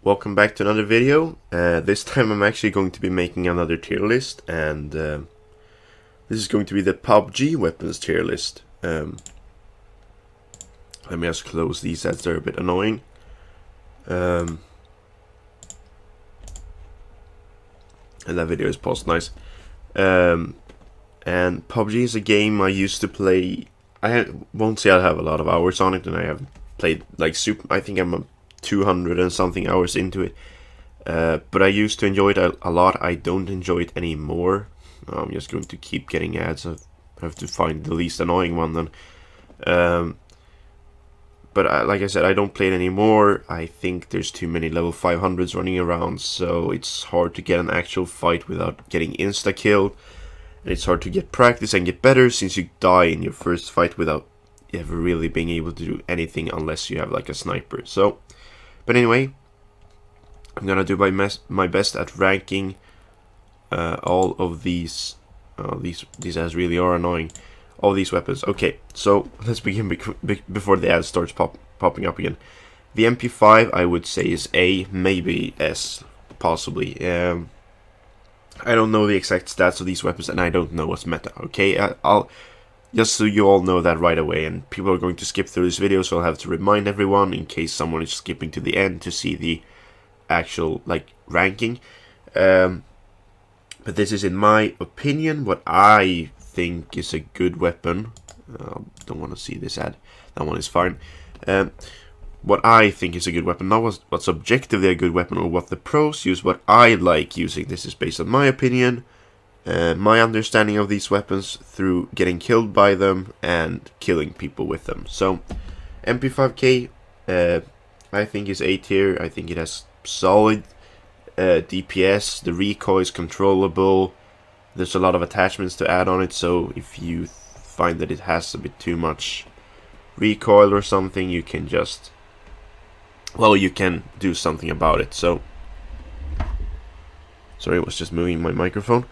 welcome back to another video. This time I'm actually going to be making another tier list, and this is going to be the PUBG weapons tier list. Let me just close these as they're a bit annoying. And that video is paused, nice. And PUBG is a game I used to play. Won't say I have a lot of hours on it, and I haven't played like super. I think I'm a 200 and something hours into it, but I used to enjoy it a lot. I don't enjoy it anymore. I'm just going to keep getting ads. I have to find the least annoying one then. But like I said, I don't play it anymore. I think there's too many level 500s running around, so it's hard to get an actual fight without getting insta-killed. And it's hard to get practice and get better since you die in your first fight without ever really being able to do anything unless you have like a sniper. So, but anyway, I'm gonna do my best at ranking all of these. These ads really are annoying. All these weapons. Okay, so let's begin before the ad starts popping up again. The MP5 I would say is A, maybe S, possibly. I don't know the exact stats of these weapons, and I don't know what's meta. Okay, I'll just so you all know that right away, and people are going to skip through this video, so I'll have to remind everyone in case someone is skipping to the end to see the actual like ranking. But this is, in my opinion, what I think is a good weapon. Don't want to see this ad. That one is fine. What I think is a good weapon, not what's objectively a good weapon or what the pros use, what I like using. This is based on my opinion, my understanding of these weapons through getting killed by them and killing people with them. So, MP5K, I think is A tier. I think it has solid DPS. The recoil is controllable. There's a lot of attachments to add on it, so if you find that it has a bit too much recoil or something, you can just, well, you can do something about it. So, sorry, I was just moving my microphone.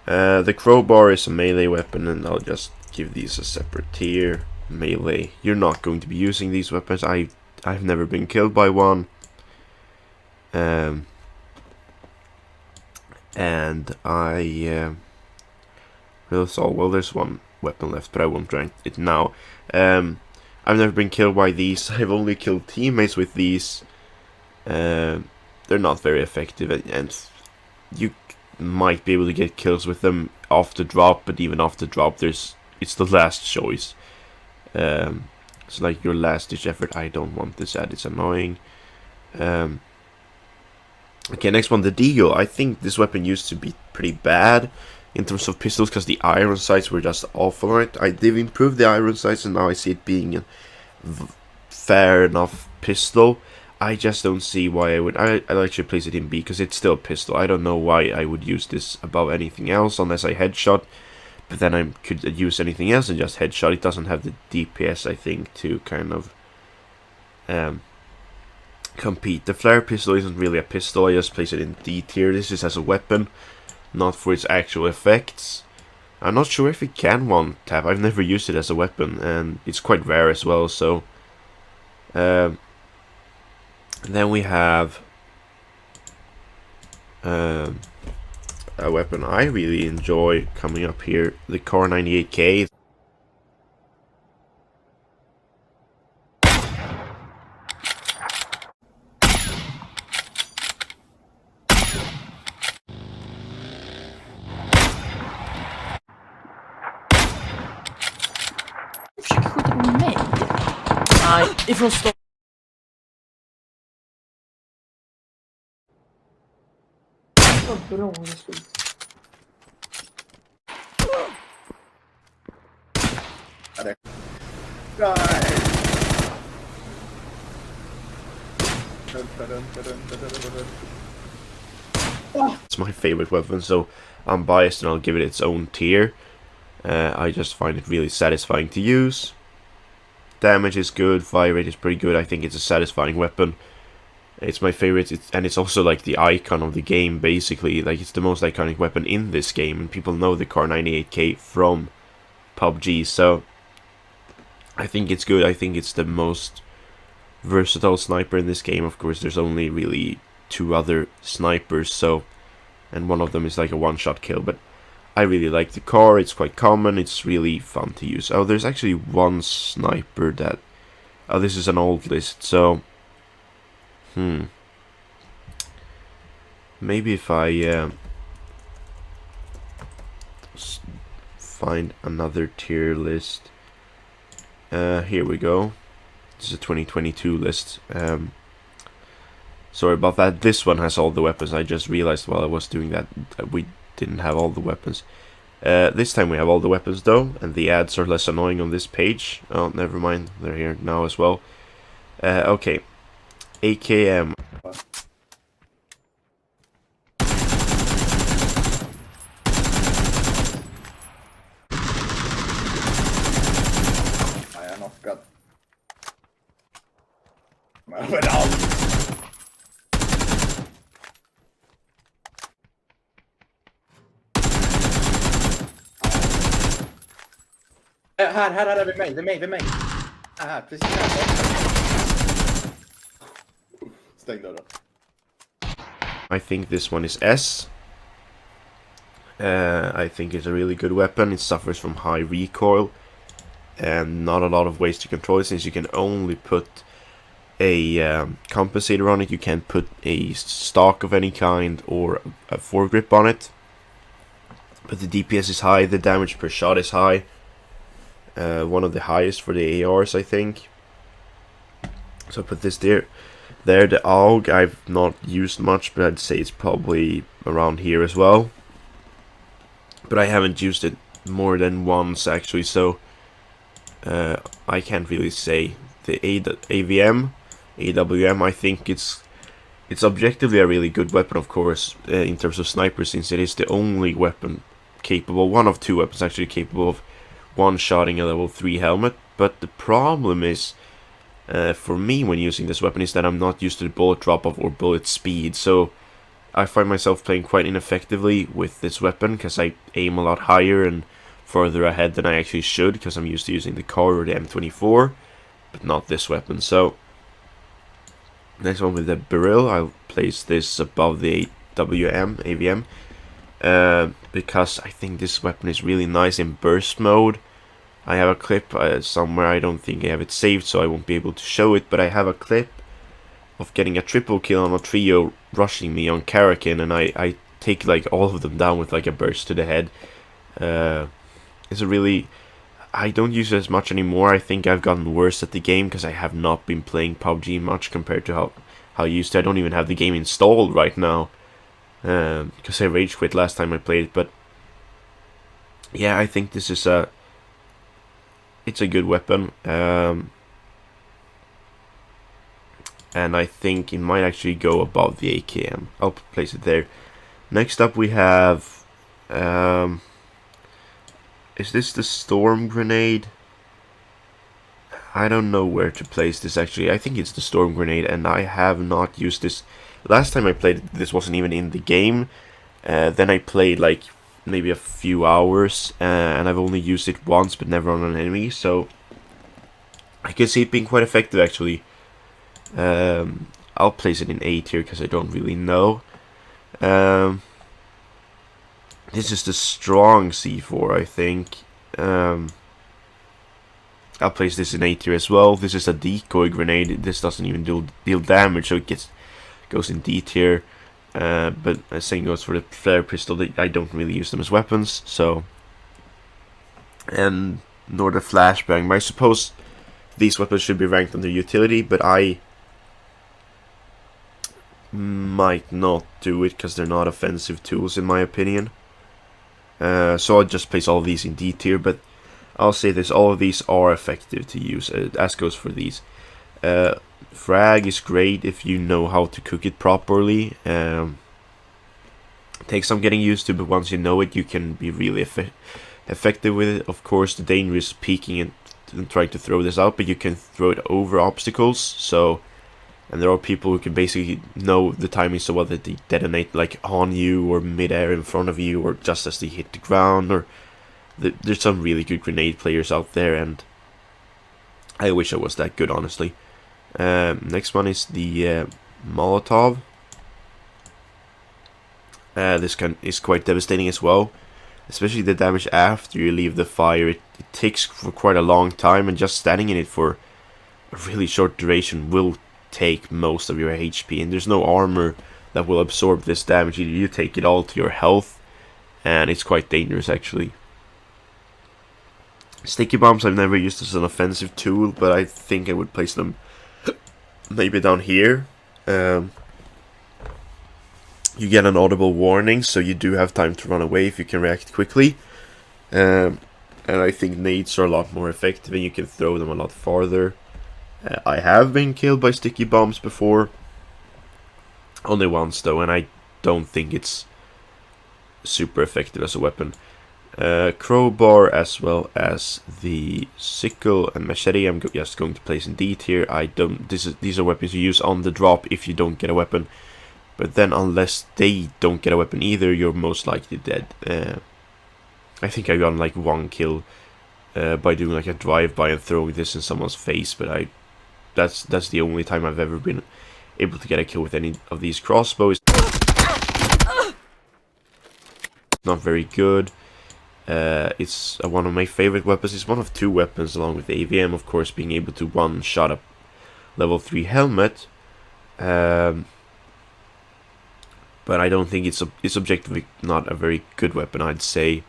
The crowbar is a melee weapon, and I'll just give these a separate tier. Melee, you're not going to be using these weapons. I've never been killed by one. And well, there's one weapon left, but I won't rank it now. I've never been killed by these. I've only killed teammates with these. They're not very effective, and you might be able to get kills with them off the drop, but even off the drop, it's the last choice. It's like your last ditch effort. I don't want this ad, it's annoying. Okay, next one, the Deagle. I think this weapon used to be pretty bad in terms of pistols because the iron sights were just awful on it. I did improve the iron sights, and now I see it being a fair enough pistol. I just don't see why I would. I'll actually place it in B because it's still a pistol. I don't know why I would use this above anything else unless I headshot. But then I could use anything else and just headshot. It doesn't have the DPS, I think, to kind of compete. The flare pistol isn't really a pistol. I just place it in D tier. This is as a weapon, not for its actual effects. I'm not sure if it can one tap. I've never used it as a weapon, and it's quite rare as well. So, then we have a weapon I really enjoy coming up here, the Car 98K. Försöker skjuta på mig. Nej, ifrån stopp. Vad bra det stod. It's my favorite weapon, so I'm biased and I'll give it its own tier. I just find it really satisfying to use. Damage is good, fire rate is pretty good. I think it's a satisfying weapon. It's my favorite, and it's also like the icon of the game, basically. Like, it's the most iconic weapon in this game, and people know the Car 98K from PUBG, so I think it's good. I think it's the most versatile sniper in this game. Of course, there's only really 2 other snipers, so, and one of them is like a one-shot kill, but I really like the car. It's quite common, it's really fun to use. Oh, there's actually one sniper that, oh, this is an old list, so maybe if I find another tier list. Here we go. This is a 2022 list. Sorry about that. This one has all the weapons. I just realized while I was doing that we didn't have all the weapons. This time we have all the weapons though, and the ads are less annoying on this page. Oh, never mind. They're here now as well. Okay. AKM. Knockat. Men överallt. Här, vid mig. Här, precis här. Stäng dörren. I think this one is S. I think it's a really good weapon. It suffers from high recoil and not a lot of ways to control it, since you can only put a compensator on it. You can't put a stock of any kind or a foregrip on it. But the DPS is high, the damage per shot is high. One of the highest for the ARs, I think. So I put this there. The AUG I've not used much, but I'd say it's probably around here as well. But I haven't used it more than once actually, so I can't really say. The AWM, I think it's objectively a really good weapon, of course, in terms of sniper, since it is the only weapon capable, one of 2 weapons actually capable of one-shotting a level 3 helmet. But the problem is, for me when using this weapon, is that I'm not used to the bullet drop-off or bullet speed, so I find myself playing quite ineffectively with this weapon, because I aim a lot higher and further ahead than I actually should, because I'm used to using the car or the M24, but not this weapon. So next one with the Beryl, I'll place this above the AVM, because I think this weapon is really nice in burst mode. I have a clip somewhere, I don't think I have it saved, so I won't be able to show it, but I have a clip of getting a triple kill on a trio rushing me on Karakin, and I take like all of them down with like a burst to the head. It's a really, I don't use it as much anymore. I think I've gotten worse at the game because I have not been playing PUBG much compared to how I used to. I don't even have the game installed right now, because I rage quit last time I played it. But yeah, I think this is it's a good weapon, and I think it might actually go above the AKM. I'll place it there. Next up we have, is this the storm grenade? I don't know where to place this actually. I think it's the storm grenade, and I have not used this. Last time I played it, this wasn't even in the game. Then I played like maybe a few hours, and I've only used it once, but never on an enemy, so I can see it being quite effective actually. I'll place it in A tier because I don't really know. This is the strong C4, I think. I'll place this in A tier as well. This is a decoy grenade. This doesn't even deal damage, so it goes in D tier. But the same goes for the flare pistol. I don't really use them as weapons, so. And nor the flashbang. But I suppose these weapons should be ranked under utility, but I might not do it because they're not offensive tools in my opinion. So I'll just place all of these in D tier, but I'll say this, all of these are effective to use, as goes for these. Frag is great if you know how to cook it properly. Takes some getting used to, but once you know it, you can be really effective with it. Of course, the danger is peeking and trying to throw this out, but you can throw it over obstacles, so. And there are people who can basically know the timing so well that they detonate like on you or mid-air in front of you or just as they hit the ground. Or there's some really good grenade players out there, and I wish I was that good, honestly. Next one is the Molotov. This is quite devastating as well, especially the damage after you leave the fire. It takes for quite a long time, and just standing in it for a really short duration will take most of your HP, and there's no armor that will absorb this damage. Either you take it all to your health, and it's quite dangerous actually. Sticky bombs I've never used as an offensive tool, but I think I would place them maybe down here. You get an audible warning, so you do have time to run away if you can react quickly. And I think nades are a lot more effective, and you can throw them a lot farther. I have been killed by sticky bombs before. Only once though, and I don't think it's super effective as a weapon. Crowbar as well as the sickle and machete I'm just going to place in D tier. These are weapons you use on the drop if you don't get a weapon. But then unless they don't get a weapon either, you're most likely dead. I think I got like 1 kill by doing like a drive-by and throwing this in someone's face, but that's the only time I've ever been able to get a kill with any of these crossbows. Not very good. It's one of my favorite weapons. It's one of 2 weapons along with the AVM, of course, being able to one-shot a level 3 helmet. But I don't think it's objectively not a very good weapon, I'd say.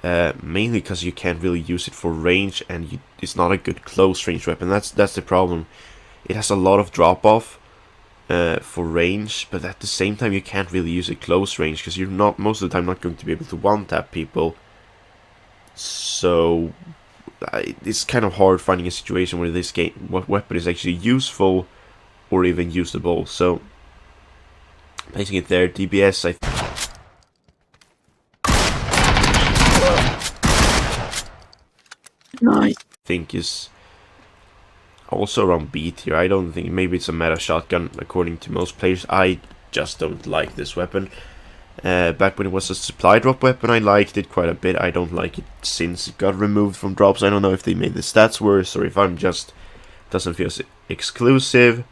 Mainly because you can't really use it for range, and it's not a good close range weapon. That's the problem. It has a lot of drop off for range, but at the same time you can't really use it close range because you're not most of the time not going to be able to one tap people. So it's kind of hard finding a situation where this weapon is actually useful or even usable. So placing it there, DBS Nice. think is also around B tier. I don't think, maybe it's a meta shotgun according to most players. I just don't like this weapon. Back when it was a supply drop weapon, I liked it quite a bit. I don't like it since it got removed from drops. I don't know if they made the stats worse or if I'm just doesn't feel exclusive.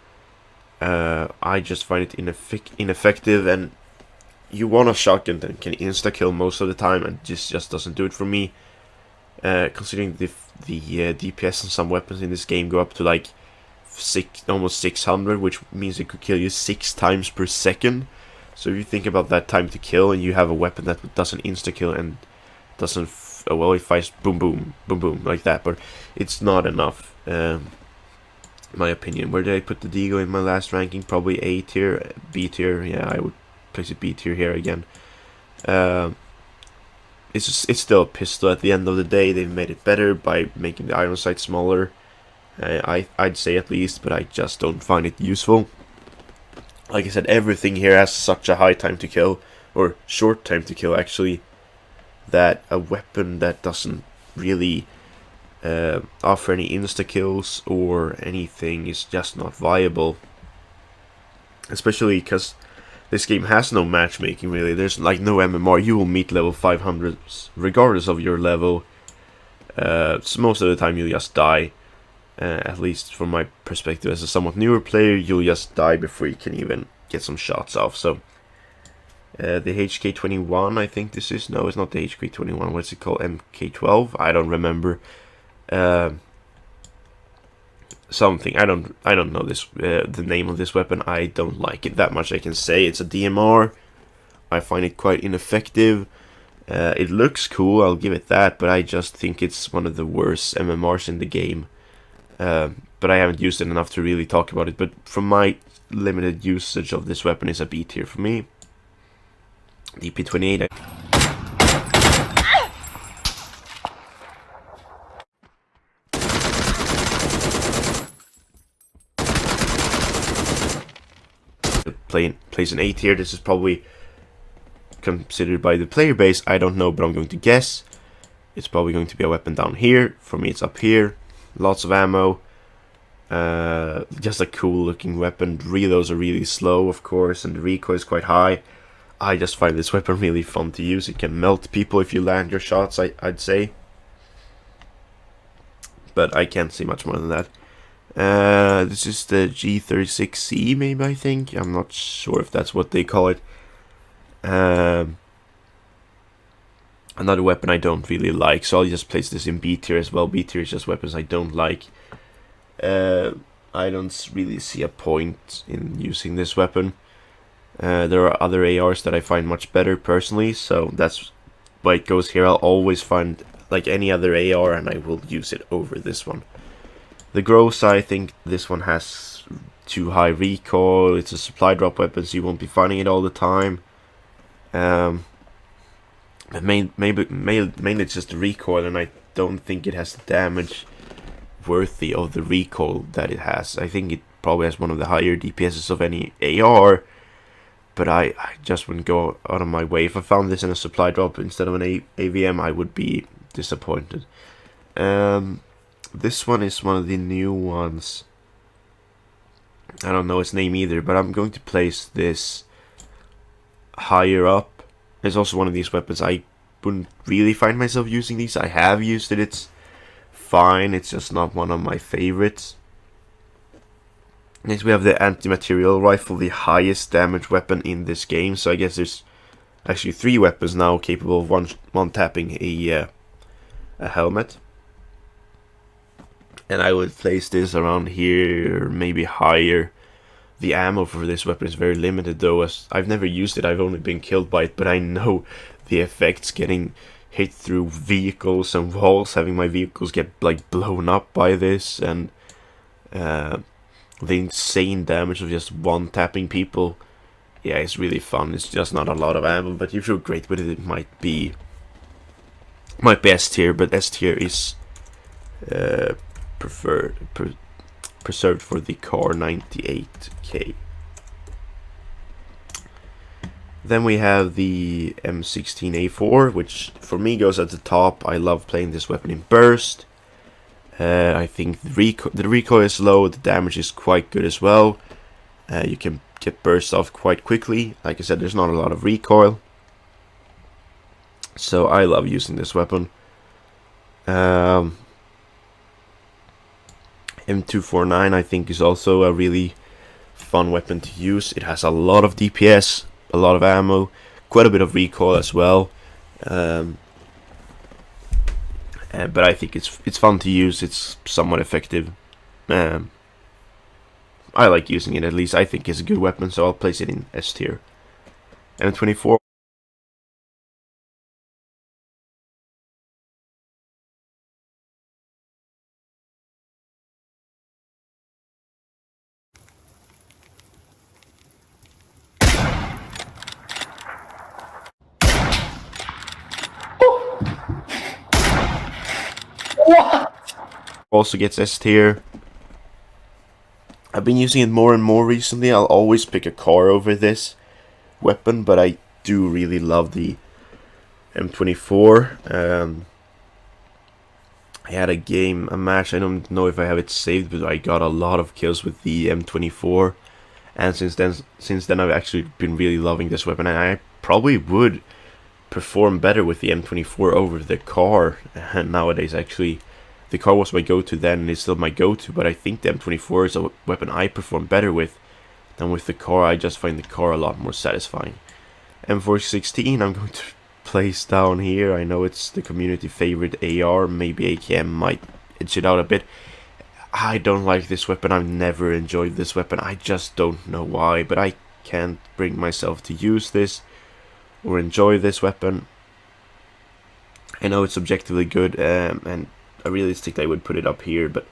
I just find it ineffective, and you want a shotgun that can insta kill most of the time, and this just doesn't do it for me. Considering the DPS on some weapons in this game go up to like almost 600, which means it could kill you 6 times per second. So if you think about that time to kill, and you have a weapon that doesn't insta kill and doesn't well, it fires boom boom boom boom like that, but it's not enough. My opinion. Where did I put the Deagle in my last ranking? Probably A tier, B tier. Yeah, I would place it B tier here again. It's still a pistol at the end of the day. They've made it better by making the iron sight smaller. I'd say at least, but I just don't find it useful. Like I said, everything here has such a high time to kill, or short time to kill actually, that a weapon that doesn't really offer any insta kills or anything is just not viable. Especially because this game has no matchmaking really. There's like no MMR. You will meet level 500s regardless of your level. So most of the time you'll just die. At least from my perspective as a somewhat newer player, you'll just die before you can even get some shots off. So the HK21, I think this is. No, it's not the HK21. What's it called? MK12? I don't remember. Something. I don't know this. The name of this weapon. I don't like it that much. I can say it's a DMR. I find it quite ineffective. It looks cool. I'll give it that. But I just think it's one of the worst MMRs in the game. But I haven't used it enough to really talk about it. But from my limited usage of this weapon, is a B tier for me. DP28. Plays an A tier. This is probably considered by the player base. I don't know, but I'm going to guess. It's probably going to be a weapon down here. For me, it's up here. Lots of ammo. Just a cool looking weapon. Reloads are really slow, of course, and the recoil is quite high. I just find this weapon really fun to use. It can melt people if you land your shots, I'd say. But I can't say much more than that. This is the G36C, maybe, I think. I'm not sure if that's what they call it. Another weapon I don't really like, so I'll just place this in B tier as well. B tier is just weapons I don't like. I don't really see a point in using this weapon. There are other ARs that I find much better personally, so that's why it goes here. I'll always find like any other AR and I will use it over this one. The Gross, I think this one has too high recoil. It's a supply drop weapon, so you won't be finding it all the time. But mainly it's just the recoil, and I don't think it has the damage worthy of the recoil that it has. I think it probably has one of the higher DPSs of any AR, but I just wouldn't go out of my way. If I found this in a supply drop instead of an AVM, I would be disappointed. This one is one of the new ones. I don't know its name either, but I'm going to place this higher up. It's also one of these weapons I wouldn't really find myself using these. I have used it, it's fine, it's just not one of my favorites. Next we have the anti-material rifle, the highest damage weapon in this game. So I guess there's actually 3 weapons now capable of one tapping a helmet. And I would place this around here, maybe higher. The ammo for this weapon is very limited though, as I've never used it, I've only been killed by it, but I know the effects getting hit through vehicles and walls, having my vehicles get like blown up by this, and the insane damage of just one tapping people. Yeah, it's really fun. It's just not a lot of ammo, but if you're great with it, it might be S tier, but S tier is preserved for the Car 98K. Then we have the M16A4, which for me goes at the top. I love playing this weapon in burst. I think the recoil is low, the damage is quite good as well. You can get burst off quite quickly. Like I said, there's not a lot of recoil, so I love using this weapon. M249 I think is also a really fun weapon to use. It has a lot of DPS, a lot of ammo, quite a bit of recoil as well. But I think it's fun to use. It's somewhat effective. I like using it, at least I think it's a good weapon, so I'll place it in S tier. M24. Also gets S tier. I've been using it more and more recently. I'll always pick a car over this weapon, but I do really love the M24. I had a match, I don't know if I have it saved, but I got a lot of kills with the M24, and since then I've actually been really loving this weapon, and I probably would perform better with the M24 over the car nowadays. Actually, the car was my go-to then, and it's still my go-to, but I think the M24 is a weapon I perform better with than with the car. I just find the car a lot more satisfying. M416 I'm going to place down here. I know it's the community favorite AR, maybe AKM might edge it out a bit. I don't like this weapon, I've never enjoyed this weapon, I just don't know why, but I can't bring myself to use this or enjoy this weapon. I know it's objectively good, and realistically I would put it up here, but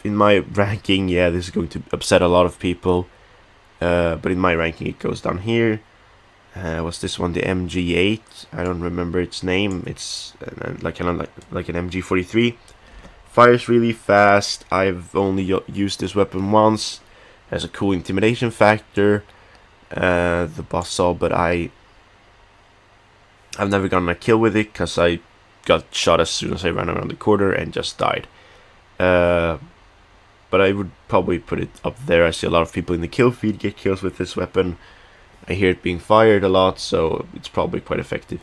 in my ranking, yeah, this is going to upset a lot of people, but in my ranking it goes down here. What's this one? The MG8, I don't remember its name. It's like an MG43. Fires really fast. I've only used this weapon once. Has a cool intimidation factor, the boss saw, but I've never gotten a kill with it because I got shot as soon as I ran around the corner and just died. But I would probably put it up there. I see a lot of people in the kill feed get kills with this weapon. I hear it being fired a lot, so it's probably quite effective.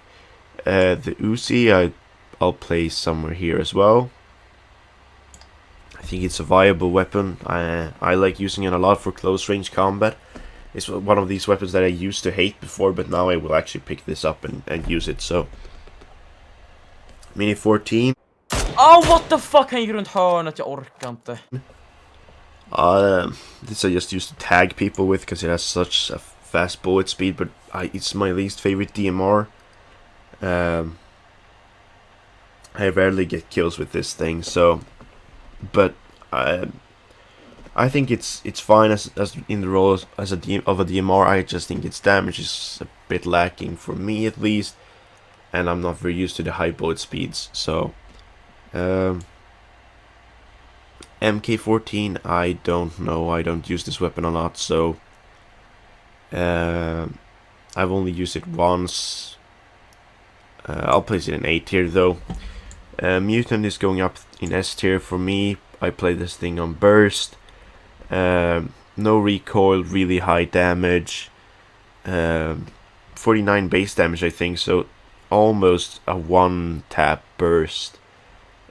The Uzi I'll place somewhere here as well. I think it's a viable weapon. I like using it a lot for close range combat. It's one of these weapons that I used to hate before, but now I will actually pick this up and use it. So Mini 14. Oh, what the fuck, han gick runt hörnet, jag orkar inte. This I just used to tag people with because it has such a fast bullet speed, but it's my least favorite DMR. I rarely get kills with this thing, so, but I think it's fine as in the role as a DMR. I just think its damage is a bit lacking for me at least, and I'm not very used to the high bullet speeds. So MK14, I don't know. I don't use this weapon a lot, so I've only used it once. I'll place it in A tier though. Mutant is going up in S tier for me. I play this thing on burst. No recoil, really high damage. 49 base damage, I think, so almost a one-tap burst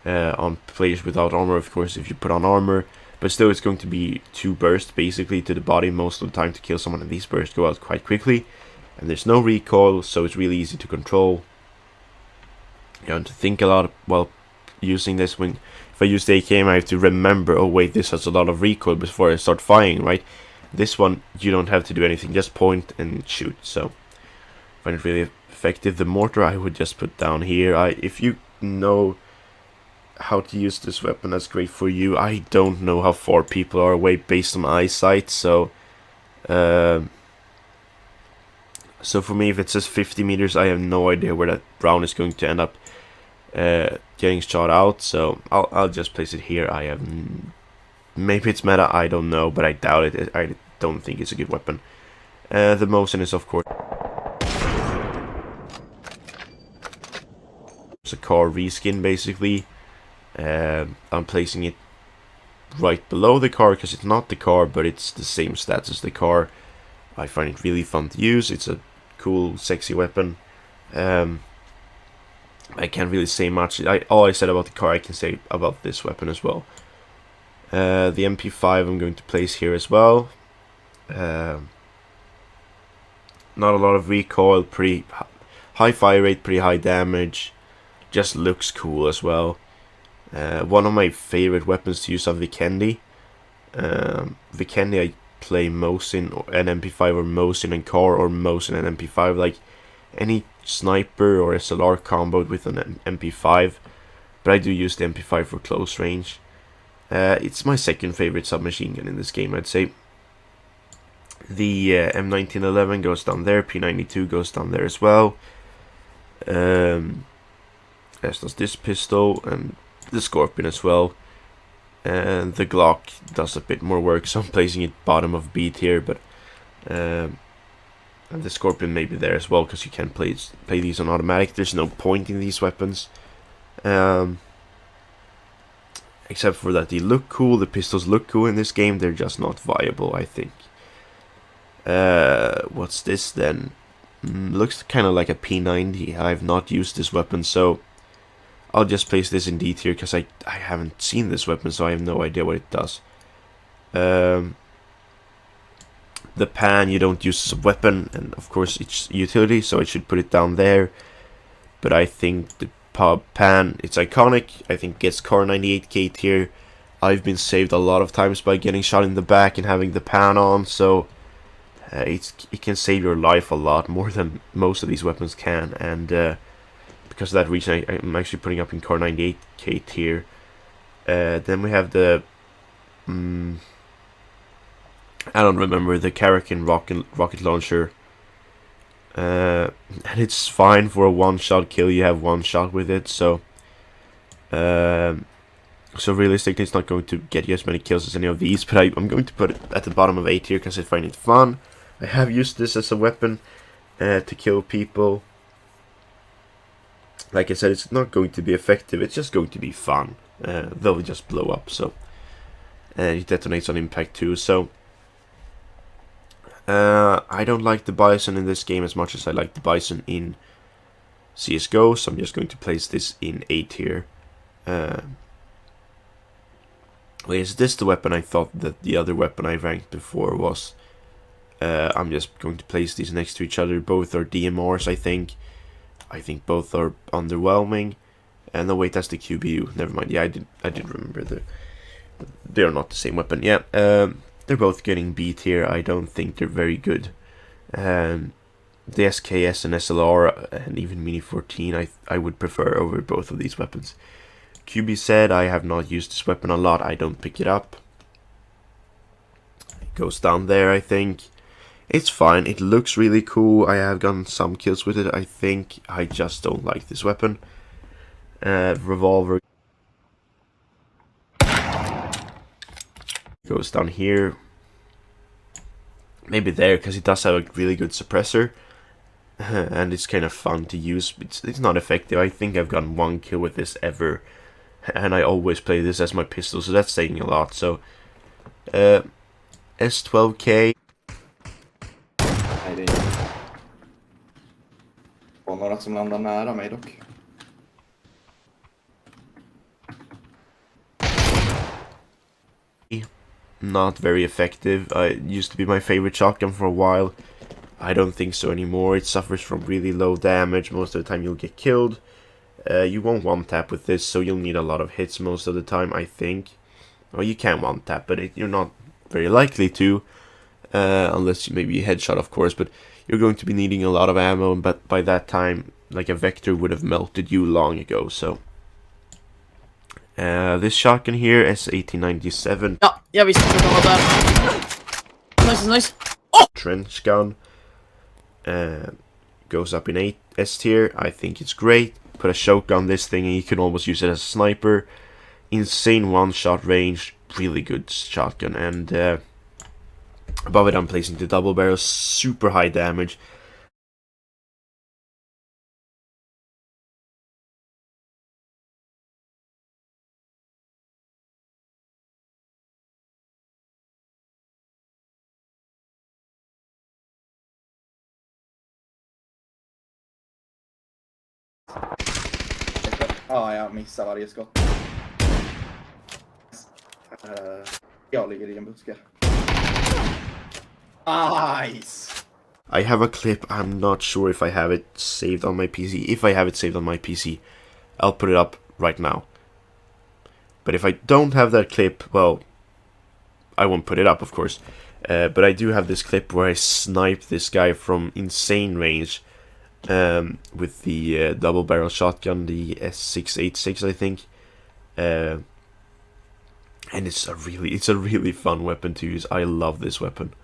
on players without armor, of course, if you put on armor. But still, it's going to be 2 bursts, basically, to the body most of the time to kill someone, and these bursts go out quite quickly. And there's no recoil, so it's really easy to control. You don't have to think a lot while using this. If I use the AKM, I have to remember, oh wait, this has a lot of recoil before I start firing, right? This one, you don't have to do anything, just point and shoot. So, I find it really effective. The mortar I would just put down here. If you know how to use this weapon, that's great for you. I don't know how far people are away based on eyesight, so for me, if it says 50 meters, I have no idea where that round is going to end up getting shot out, so I'll just place it here. I have maybe it's meta, I don't know, but I doubt it. I don't think it's a good weapon. The Mosin is, of course, it's a car reskin, basically. I'm placing it right below the car because it's not the car, but it's the same stats as the car. I find it really fun to use. It's a cool, sexy weapon. I can't really say much. All I said about the car, I can say about this weapon as well. The MP5 I'm going to place here as well. Not a lot of recoil, pretty high fire rate, pretty high damage. Just looks cool as well. One of my favorite weapons to use are Vikendi. Vikendi I play Mosin or an MP5 or Mosin and car or Mosin and MP5, like any sniper or SLR comboed with an MP5, but I do use the MP5 for close range. It's my second favorite submachine gun in this game, I'd say. The M1911 goes down there, P92 goes down there as well. As does this pistol and the Scorpion as well. And the Glock does a bit more work, so I'm placing it bottom of B tier, but and the Scorpion may be there as well because you can play these on automatic. There's no point in these weapons, except for that they look cool. The pistols look cool in this game. They're just not viable, I think. What's this then? Looks kind of like a P90. I've not used this weapon, so I'll just place this in D tier because I haven't seen this weapon, so I have no idea what it does. The pan you don't use as a weapon, and of course it's utility, so I should put it down there. But I think the pan, it's iconic. I think it gets car 98k tier. I've been saved a lot of times by getting shot in the back and having the pan on, so it can save your life a lot more than most of these weapons can, and because of that reason I'm actually putting up in car 98k tier. Then we have the I don't remember, the Karakin rocket launcher, and it's fine for a one-shot kill. You have one shot with it, so realistically it's not going to get you as many kills as any of these, but I'm going to put it at the bottom of A tier because I find it fun. I have used this as a weapon to kill people. Like I said, it's not going to be effective, it's just going to be fun. They'll just blow up, so it detonates on impact too, so I don't like the Bison in this game as much as I like the Bison in CSGO, so I'm just going to place this in A tier. Is this the weapon I thought that the other weapon I ranked before was? I'm just going to place these next to each other. Both are DMRs, I think. I think both are underwhelming. And no, wait, that's the QBU. Never mind. Yeah, I did remember they're not the same weapon. Yeah, they're both getting B tier. I don't think they're very good. The SKS and SLR and even Mini 14 I would prefer over both of these weapons. QB said I have not used this weapon a lot. I don't pick it up. It goes down there, I think. It's fine. It looks really cool. I have gotten some kills with it, I think. I just don't like this weapon. Revolver goes down here. Maybe there, because it does have a really good suppressor. And it's kind of fun to use. It's not effective. I think I've gotten 1 kill with this ever. And I always play this as my pistol, so that's saying a lot. So, S12K. Nej, det är var några som landar nära mig dock. Not very effective. It used to be my favorite shotgun for a while. I don't think so anymore. It suffers from really low damage. Most of the time you'll get killed. You won't one-tap with this, so you'll need a lot of hits most of the time, I think. Well, you can one-tap, but you're not very likely to. Unless you maybe headshot, of course, but you're going to be needing a lot of ammo, but by that time, like, a Vector would have melted you long ago, so... this shotgun here, S1897. Ja, jag visste att det var där. Nice. Oh! Trench gun. Goes up in S tier. I think it's great. Put a choke on this thing and you can almost use it as a sniper. Insane one-shot range. Really good shotgun. And above it I'm placing the double barrel. Super high damage. Ja, jag missar varje skott. Jag ligger i en buske. Nice! I have a clip. I'm not sure if I have it saved on my PC. If I have it saved on my PC, I'll put it up right now. But if I don't have that clip, well, I won't put it up, of course. But I do have this clip where I snipe this guy from insane range with the double barrel shotgun, the S686, I think. And it's a really fun weapon to use. I love this weapon.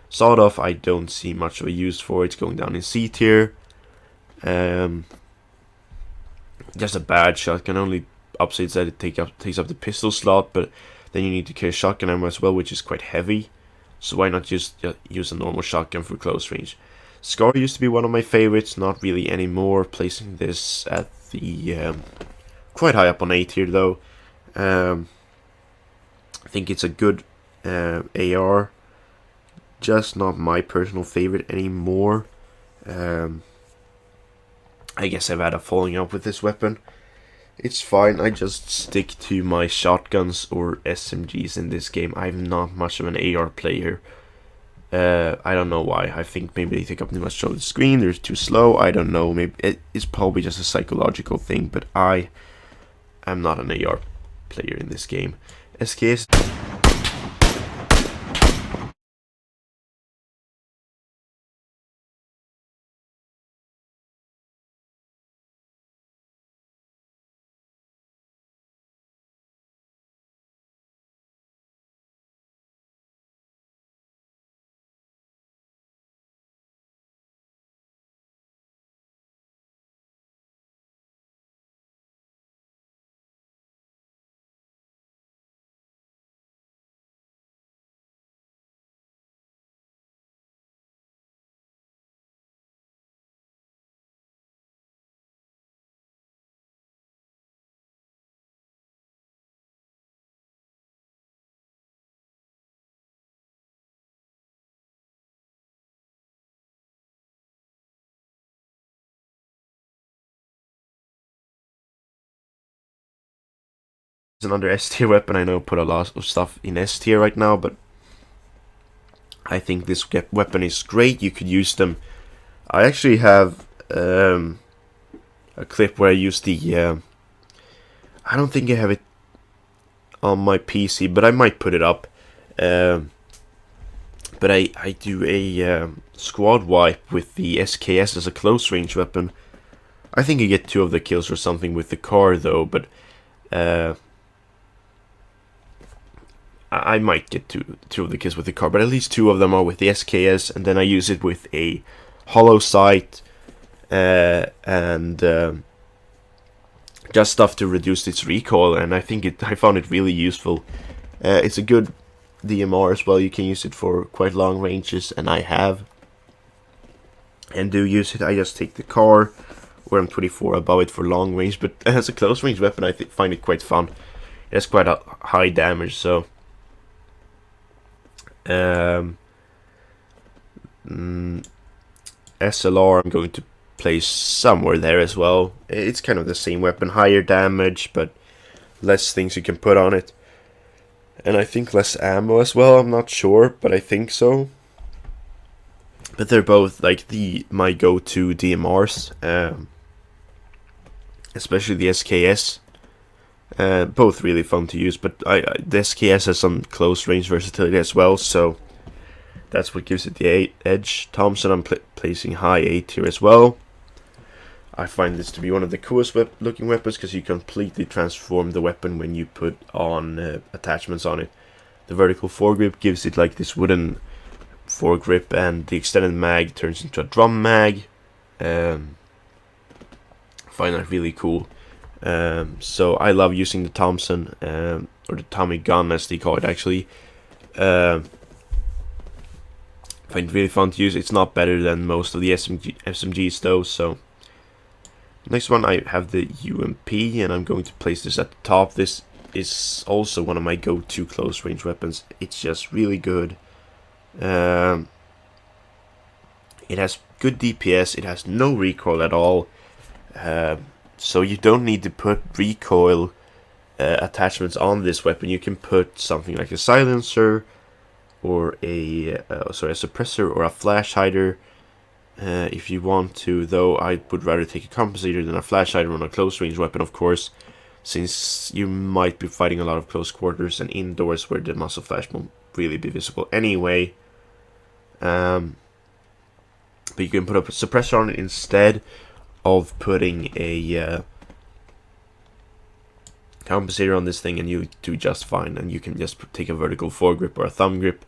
Sawed off, I don't see much of a use for it. It's going down in C tier. Just a bad shotgun. Only upsides that it takes up the pistol slot, but then you need to carry shotgun ammo as well, which is quite heavy. So why not just use a normal shotgun for close range? Scar used to be one of my favorites, not really anymore. Placing this at the quite high up on A tier though. I think it's a good AR, just not my personal favorite anymore. I guess I've had a falling out with this weapon. It's fine, I just stick to my shotguns or SMGs in this game. I'm not much of an AR player. I don't know why. I think maybe they take up too much of the screen, they're too slow, I don't know. Maybe it's probably just a psychological thing, but I am not an AR player in this game. SKS. Another S tier weapon. I know put a lot of stuff in S tier right now, but I think this weapon is great. You could use them. I actually have a clip where I use the... I don't think I have it on my PC, but I might put it up. But I do a squad wipe with the SKS as a close range weapon. I think I get 2 of the kills or something with the car though, but I might get two of the kills with the car, but at least 2 of them are with the SKS, and then I use it with a hollow sight and just stuff to reduce its recoil, and I found it really useful. It's a good DMR as well. You can use it for quite long ranges, and I have and do use it. I just take the car where I'm 24 above it for long range, but as a close range weapon I find it quite fun. It has quite a high damage, so SLR I'm going to place somewhere there as well. It's kind of the same weapon, higher damage but less things you can put on it, and I think less ammo as well. I'm not sure, but I think so. But they're both like my go-to DMRs, especially the SKS. Both really fun to use, but the SKS has some close range versatility as well, so that's what gives it the edge. Thompson I'm placing high A tier as well. I find this to be one of the coolest looking weapons because you completely transform the weapon when you put on attachments on it. The vertical foregrip gives it like this wooden foregrip, and the extended mag turns into a drum mag. I find that really cool. So I love using the Thompson, or the Tommy gun as they call it actually. Find it really fun to use. It's not better than most of the SMGs though. So next one I have the UMP, and I'm going to place this at the top. This is also one of my go-to close range weapons. It's just really good. It has good DPS. It has no recoil at all. So you don't need to put recoil attachments on this weapon. You can put something like a silencer or a suppressor or a flash hider if you want to, though I would rather take a compensator than a flash hider on a close range weapon, of course, since you might be fighting a lot of close quarters and indoors where the muzzle flash won't really be visible anyway. But you can put a suppressor on it instead of putting a compensator on this thing, and you do just fine. And you can just take a vertical foregrip or a thumb grip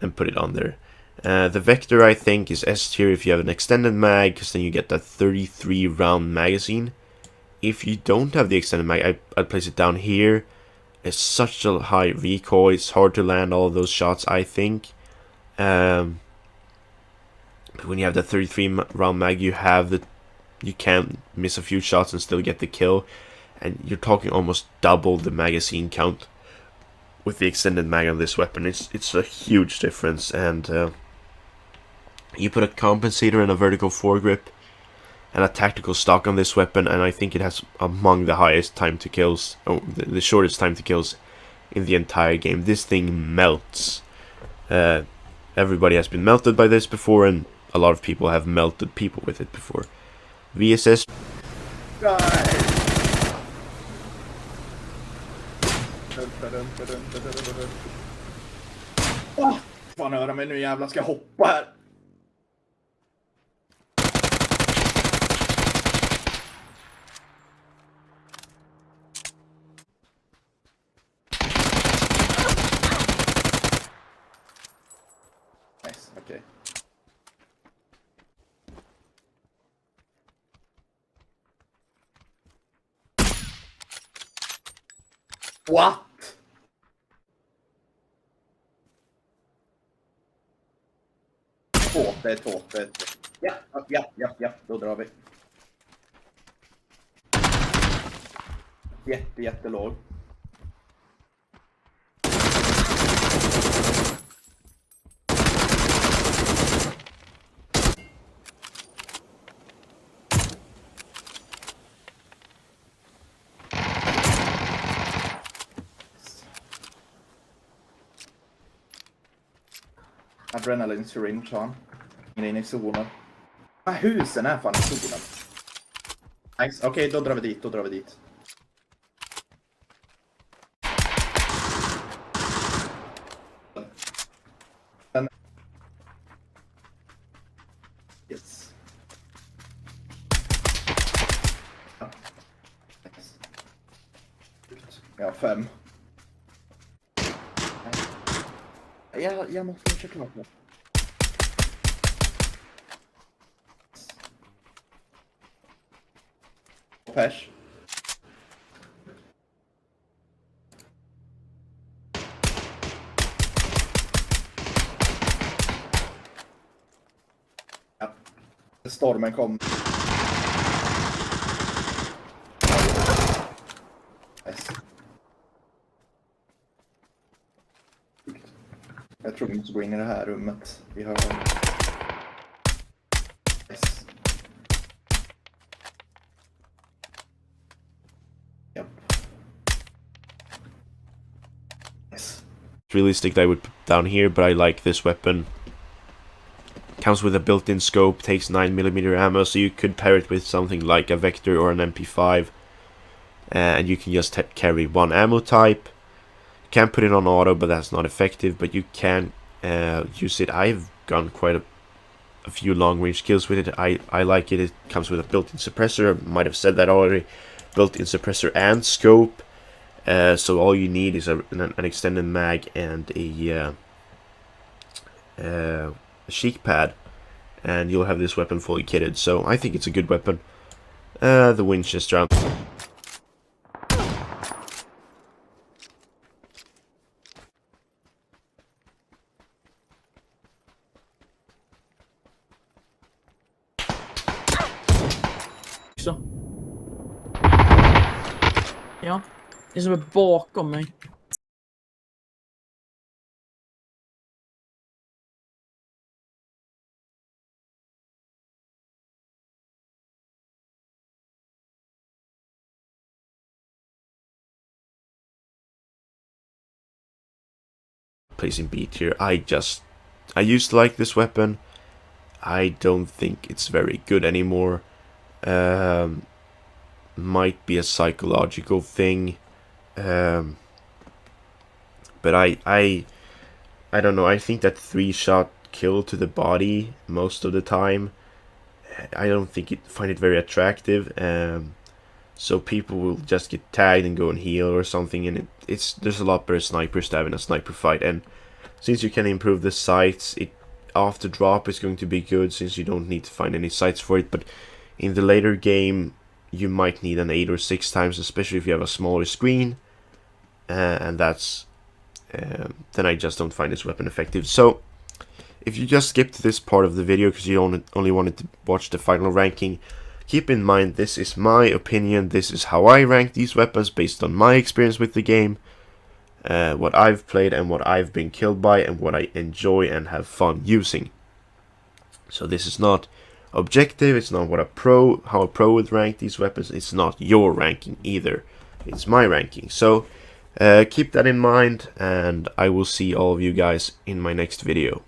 and put it on there. The Vector I think is S tier if you have an extended mag, because then you get that 33 round magazine. If you don't have the extended mag, I'd place it down here. It's such a high recoil, it's hard to land all of those shots, I think. But when you have the 33 round mag, you can miss a few shots and still get the kill, and you're talking almost double the magazine count with the extended mag on this weapon. It's a huge difference, and you put a compensator and a vertical foregrip and a tactical stock on this weapon, and I think it has among the highest time to kills, the shortest time to kills in the entire game. This thing melts. Everybody has been melted by this before, and a lot of people have melted people with it before. VSS. Åh, fan höra mig nu jävlar, ska jag hoppa här? Nice, okej. What? Det är två. Ja, då drar vi. Jättelåg. Adrenaline syringe har han. In i zonen. Husen är fan i zonen. Nice. Okej, då drar vi dit. Yes. Nice. Jag har 5. Jag måste köra klart nu. Pers. Ja. Stormen kom. Nice. Jag tror vi måste gå in i det här rummet. Vi har... Nice. Yep. Nice. Realistic that I would put down here, but I like this weapon. Comes with a built-in scope, takes 9mm ammo, so you could pair it with something like a Vector or an MP5. And you can just carry one ammo type. You can put it on auto, but that's not effective, but you can use it. I've gone quite a few long-range kills with it. I like it. It comes with a built-in suppressor. I might have said that already. Built-in suppressor and scope. So all you need is an extended mag and a cheek pad, and you'll have this weapon fully kitted. So I think it's a good weapon. The Winchester. Så. Ja, det är som är bakom mig. Placing B tier. I used to like this weapon. I don't think it's very good anymore. Might be a psychological thing, but I don't know. I think that 3-shot kill to the body most of the time, I don't find it very attractive. So people will just get tagged and go and heal or something, and there's a lot better snipers to have in a sniper fight. And since you can improve the sights, after drop is going to be good, since you don't need to find any sights for it. But in the later game, you might need an 8 or 6 times, especially if you have a smaller screen, and that's then I just don't find this weapon effective. So if you just skipped this part of the video because you only wanted to watch the final ranking, keep in mind this is my opinion. This is how I rank these weapons based on my experience with the game, what I've played and what I've been killed by, and what I enjoy and have fun using. So this is not objective. It's not how a pro would rank these weapons. It's not your ranking either. It's my ranking. So keep that in mind, and I will see all of you guys in my next video.